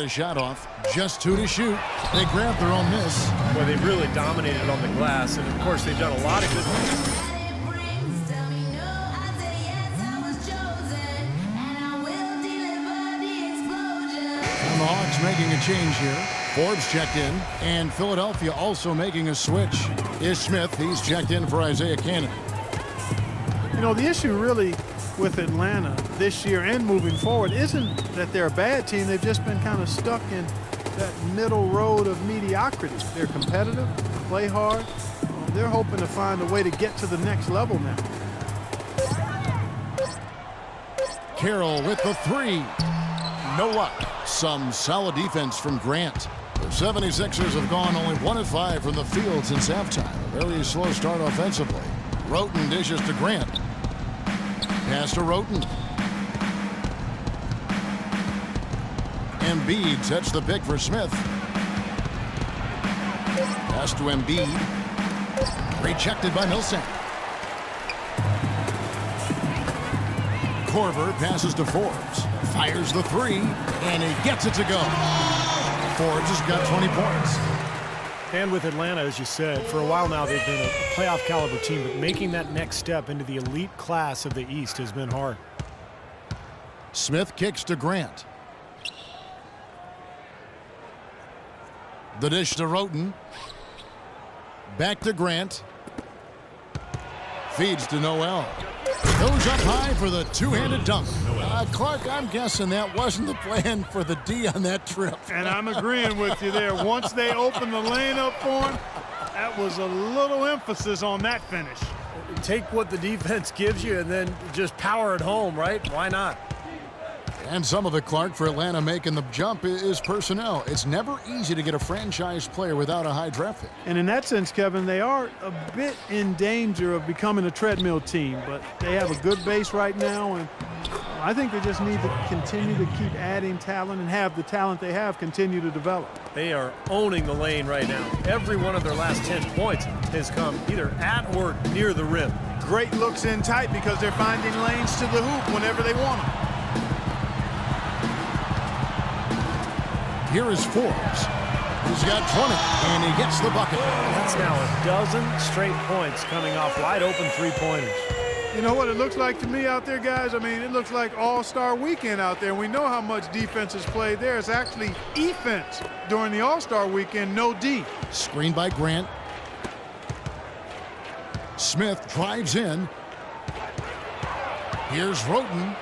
A shot off, just 2 to shoot. They grab their own miss. Well, they've really dominated on the glass, and of course they've done a lot of good. And the Hawks making a change here. Forbes checked in, and Philadelphia also making a switch. Is Smith, he's checked in for Isaiah Cannon. You know, the issue really with Atlanta this year and moving forward isn't that they're a bad team. They've just been kind of stuck in that middle road of mediocrity. They're competitive, play hard. They're hoping to find a way to get to the next level now. Carroll with the three. No luck. Some solid defense from Grant. The 76ers have gone only 1 of 5 from the field since halftime. A very slow start offensively. Roten dishes to Grant. Pass to Roten. Embiid sets the pick for Smith. Pass to Embiid. Rejected by Millsap. Korver passes to Forbes. Fires the three, and he gets it to go. Forbes has got 20 points. And with Atlanta, as you said, for a while now they've been a playoff caliber team, but making that next step into the elite class of the East has been hard. Smith kicks to Grant. The dish to Roten. Back to Grant. Feeds to Noel. Goes up high for the two-handed dunk. Clark, I'm guessing that wasn't the plan for the D on that trip. And I'm agreeing with you there. Once they opened the lane up for him, that was a little emphasis on that finish. Take what the defense gives you and then just power it home, right? Why not? And some of it, Clark, for Atlanta making the jump is personnel. It's never easy to get a franchise player without a high draft pick. And in that sense, Kevin, they are a bit in danger of becoming a treadmill team, but they have a good base right now, and I think they just need to continue to keep adding talent and have the talent they have continue to develop. They are owning the lane right now. Every one of their last 10 points has come either at or near the rim. Great looks in tight because they're finding lanes to the hoop whenever they want them. Here is Forbes. He's got 20, and he gets the bucket. That's now a dozen straight points coming off wide open three-pointers. You know what it looks like to me out there, guys? I mean, it looks like All-Star Weekend out there. We know how much defense is played there. It's actually offense during the All-Star Weekend, no D. Screened by Grant. Smith drives in. Here's Roten.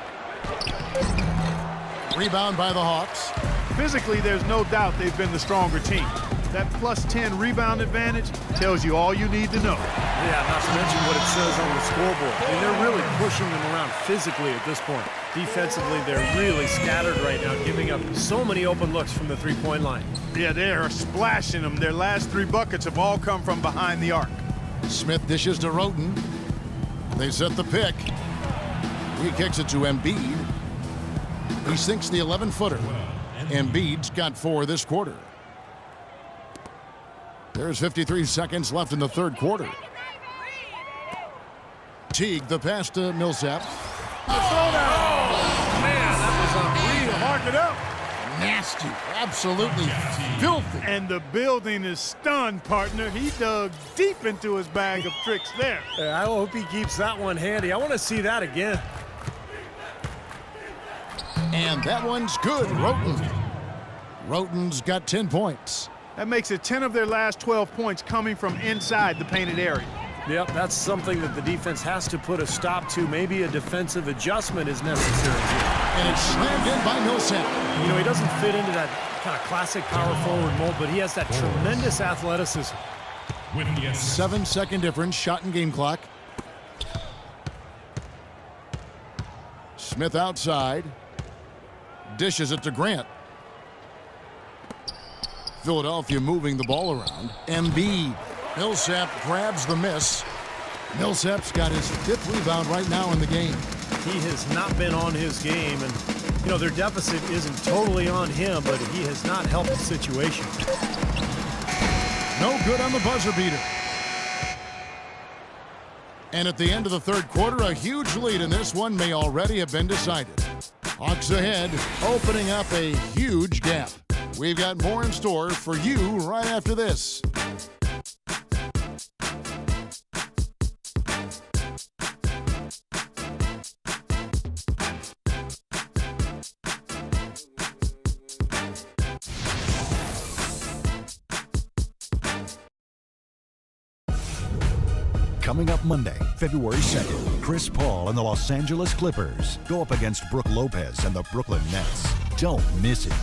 Rebound by the Hawks. Physically, there's no doubt they've been the stronger team. That plus 10 rebound advantage tells you all you need to know. Yeah, not to mention what it says on the scoreboard. I mean, they're really pushing them around physically at this point. Defensively, they're really scattered right now, giving up so many open looks from the three-point line. Yeah, they are splashing them. Their last 3 buckets have all come from behind the arc. Smith dishes to Roten. They set the pick. He kicks it to Embiid. He sinks the 11-footer. Embiid's got 4 this quarter. There's 53 seconds left in the third quarter. Teague, the pass to Millsap. Oh, man, that was unreal. Mark it up. Nasty, absolutely filthy. And the building is stunned, partner. He dug deep into his bag of tricks there. I hope he keeps that one handy. I want to see that again. And that one's good. Roten's got 10 points. That makes it 10 of their last 12 points coming from inside the painted area. Yep, that's something that the defense has to put a stop to. Maybe a defensive adjustment is necessary here. And it's slammed in by Millsap. You know, he doesn't fit into that kind of classic power forward mold, but he has that tremendous athleticism. 7-second difference, shot and game clock. Smith outside. Dishes it to Grant. Philadelphia moving the ball around. Embiid. Millsap grabs the miss. Millsap's got his 5th rebound right now in the game. He has not been on his game, and, you know, their deficit isn't totally on him, but he has not helped the situation. No good on the buzzer beater. And at the end of the third quarter, a huge lead in this one may already have been decided. Hawks ahead, opening up a huge gap. We've got more in store for you right after this. Coming up Monday, February 2nd, Chris Paul and the Los Angeles Clippers go up against Brook Lopez and the Brooklyn Nets. Don't miss it.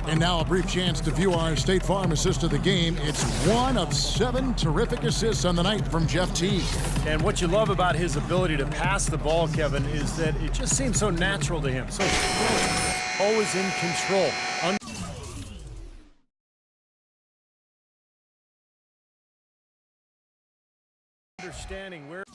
And now a brief chance to view our State Farm assist of the game. It's one of 7 terrific assists on the night from Jeff Teague. And what you love about his ability to pass the ball, Kevin, is that it just seems so natural to him. So fluid, always in control. Understanding where...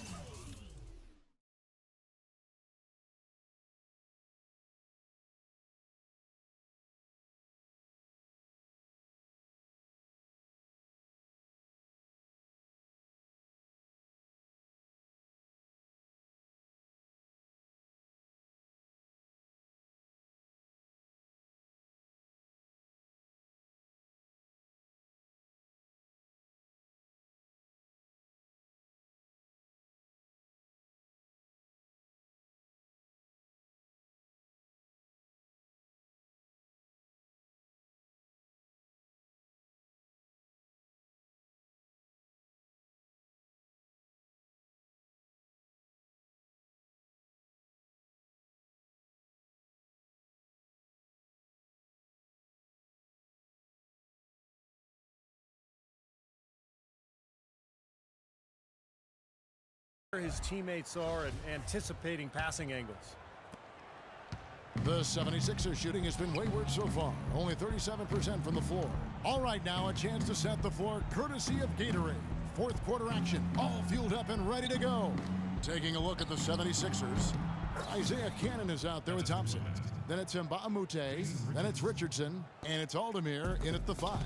his teammates are and anticipating passing angles. The 76ers shooting has been wayward so far. Only 37% from the floor. All right, now a chance to set the floor courtesy of Gatorade. Fourth quarter action, all fueled up and ready to go. Taking a look at the 76ers. Isaiah Cannon is out there with Thompson. Then it's Mbamute. Then it's Richardson. And it's Aldemir in at the 5.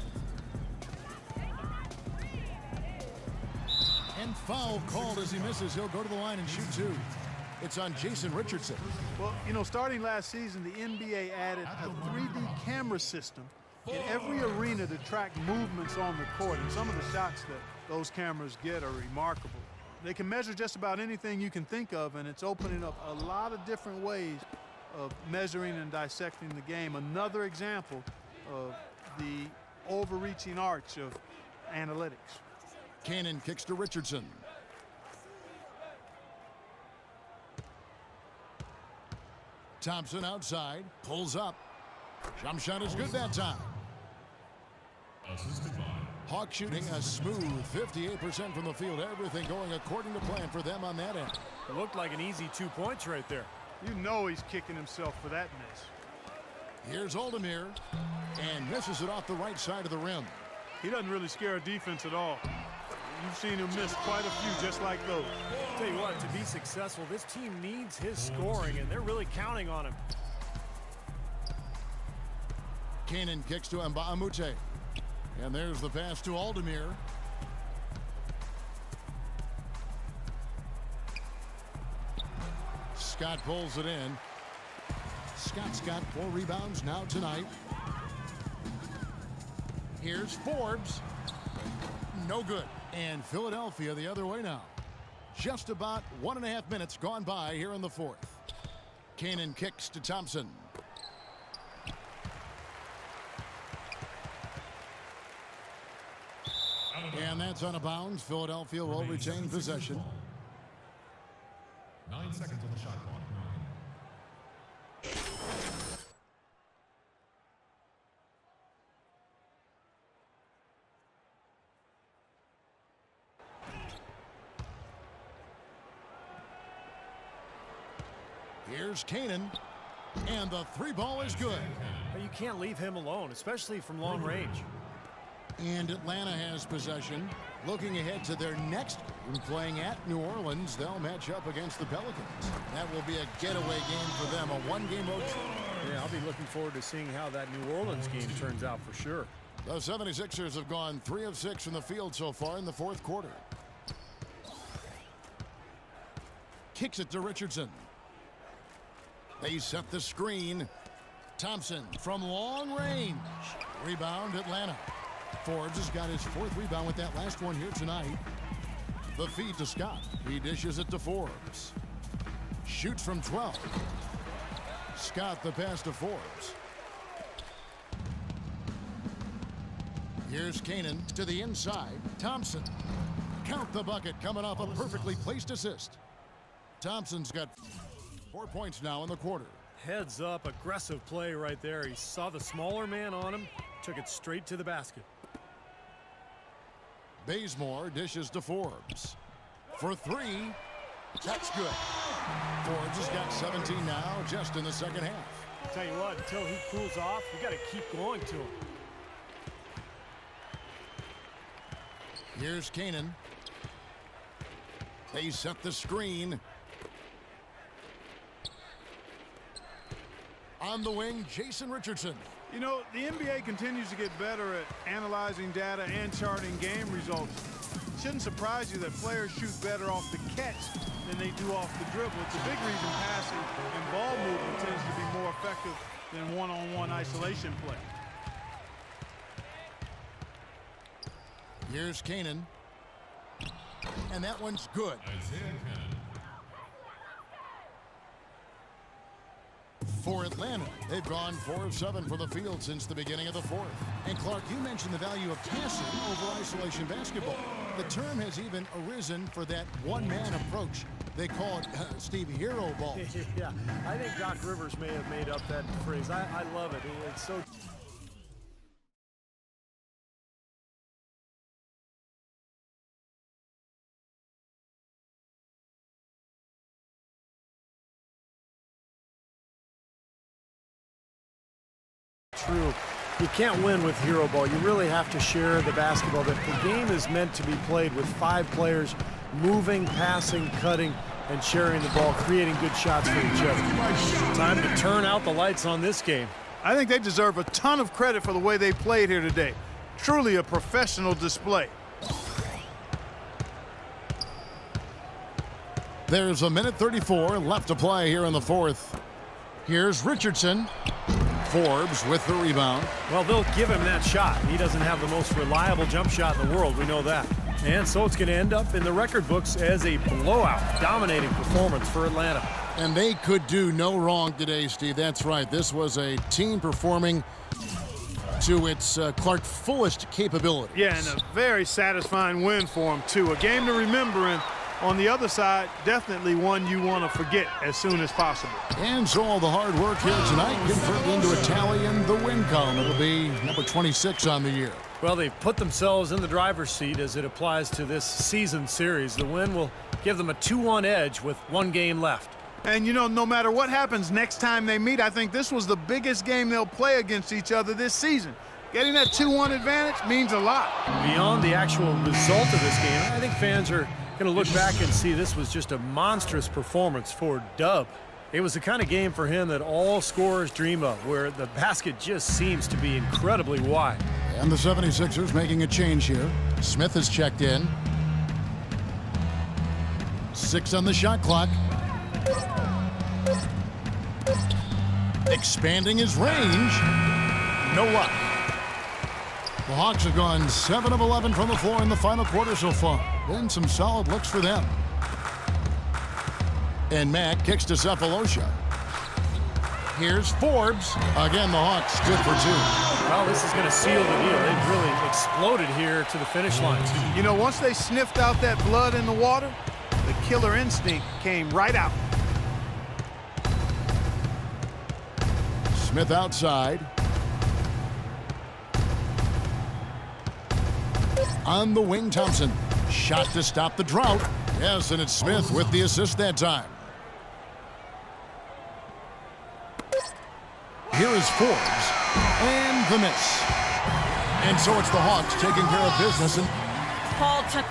And foul called as he misses. He'll go to the line and shoot 2. It's on Jason Richardson. Well, you know, starting last season, the NBA added a 3D camera system in every arena to track movements on the court. And some of the shots that those cameras get are remarkable. They can measure just about anything you can think of, and it's opening up a lot of different ways of measuring and dissecting the game. Another example of the overreaching arch of analytics. Cannon kicks to Richardson. Thompson outside, pulls up. Jump shot is good that time. Hawk shooting a smooth 58% from the field. Everything going according to plan for them on that end. It looked like an easy 2 points right there. You know he's kicking himself for that miss. Here's Aldemir, and misses it off the right side of the rim. He doesn't really scare a defense at all. You've seen him miss quite a few just like those. I'll tell you what, to be successful, this team needs his scoring, and they're really counting on him. Cannon kicks to Mbamute. And there's the pass to Aldemir. Scott pulls it in. Scott's got 4 rebounds now tonight. Here's Forbes. No good. And Philadelphia the other way now. Just about 1.5 minutes gone by here in the 4th. Cannon kicks to Thompson. And that's out of bounds. Philadelphia will retain possession. 9 seconds on the shot clock. 9. Here's Cannon. And the 3 ball is good. But you can't leave him alone, especially from long range. And Atlanta has possession. Looking ahead to their next game, playing at New Orleans, they'll match up against the Pelicans. That will be a getaway game for them, a 1-game road trip. Yeah, I'll be looking forward to seeing how that New Orleans game turns out for sure. The 76ers have gone 3 of 6 from the field so far in the fourth quarter. Kicks it to Richardson. They set the screen. Thompson from long range. Rebound, Atlanta. Forbes has got his 4th rebound with that last one here tonight. The feed to Scott. He dishes it to Forbes. Shoots from 12. Scott the pass to Forbes. Here's Canaan to the inside. Thompson. Count the bucket coming off a perfectly placed assist. Thompson's got 4 points now in the quarter. Heads up, aggressive play right there. He saw the smaller man on him, took it straight to the basket. Bazemore dishes to Forbes. For 3. That's good. Forbes has got 17 now, just in the second half. I'll tell you what, until he cools off, you got to keep going to him. Here's Canaan. They set the screen. On the wing, Jason Richardson. You know, the NBA continues to get better at analyzing data and charting game results. It shouldn't surprise you that players shoot better off the catch than they do off the dribble. It's a big reason passing and ball movement tends to be more effective than one-on-one isolation play. Here's Canaan. And that one's good. For Atlanta, they've gone 4 of 7 from the field since the beginning of the fourth. And Clark, you mentioned the value of passing over isolation basketball. The term has even arisen for that one-man approach. They call it, Steve, hero ball. Yeah, I think Doc Rivers may have made up that phrase. I love it. It's so... true. You can't win with hero ball. You really have to share the basketball. The game is meant to be played with 5 players moving, passing, cutting, and sharing the ball, creating good shots for each other. Time to turn out the lights on this game. I think they deserve a ton of credit for the way they played here today. Truly a professional display. There's a minute 34 left to play here in the fourth. Here's Richardson. Forbes with the rebound. Well, they'll give him that shot. He doesn't have the most reliable jump shot in the world. We know that. And so it's going to end up in the record books as a blowout, dominating performance for Atlanta. And they could do no wrong today, Steve. That's right. This was a team performing to its Clark fullest capability. Yeah, and a very satisfying win for them, too. A game to remember, and on the other side, definitely one you want to forget as soon as possible. And so all the hard work here tonight converted into a tally in the win column. It'll be number 26 on the year. Well, they've put themselves in the driver's seat as it applies to this season series. The win will give them a 2-1 edge with 1 game left. And, you know, no matter what happens next time they meet, I think this was the biggest game they'll play against each other this season. Getting that 2-1 advantage means a lot. Beyond the actual result of this game, I think fans are going to look back and see this was just a monstrous performance for Dub. It was the kind of game for him that all scorers dream of, where the basket just seems to be incredibly wide. And the 76ers making a change here. Smith has checked in. 6 on the shot clock. Expanding his range. No luck. The Hawks have gone 7 of 11 from the floor in the final quarter so far. Been some solid looks for them. And Mack kicks to Cephalosha. Here's Forbes. Again, the Hawks good for 2. Well, this is going to seal the deal. They've really exploded here to the finish line. You know, once they sniffed out that blood in the water, the killer instinct came right out. Smith outside. On the wing, Thompson. Shot to stop the drought. Yes, and it's Smith with the assist that time. Here is Forbes. And the miss. And so it's the Hawks taking care of business. And Paul took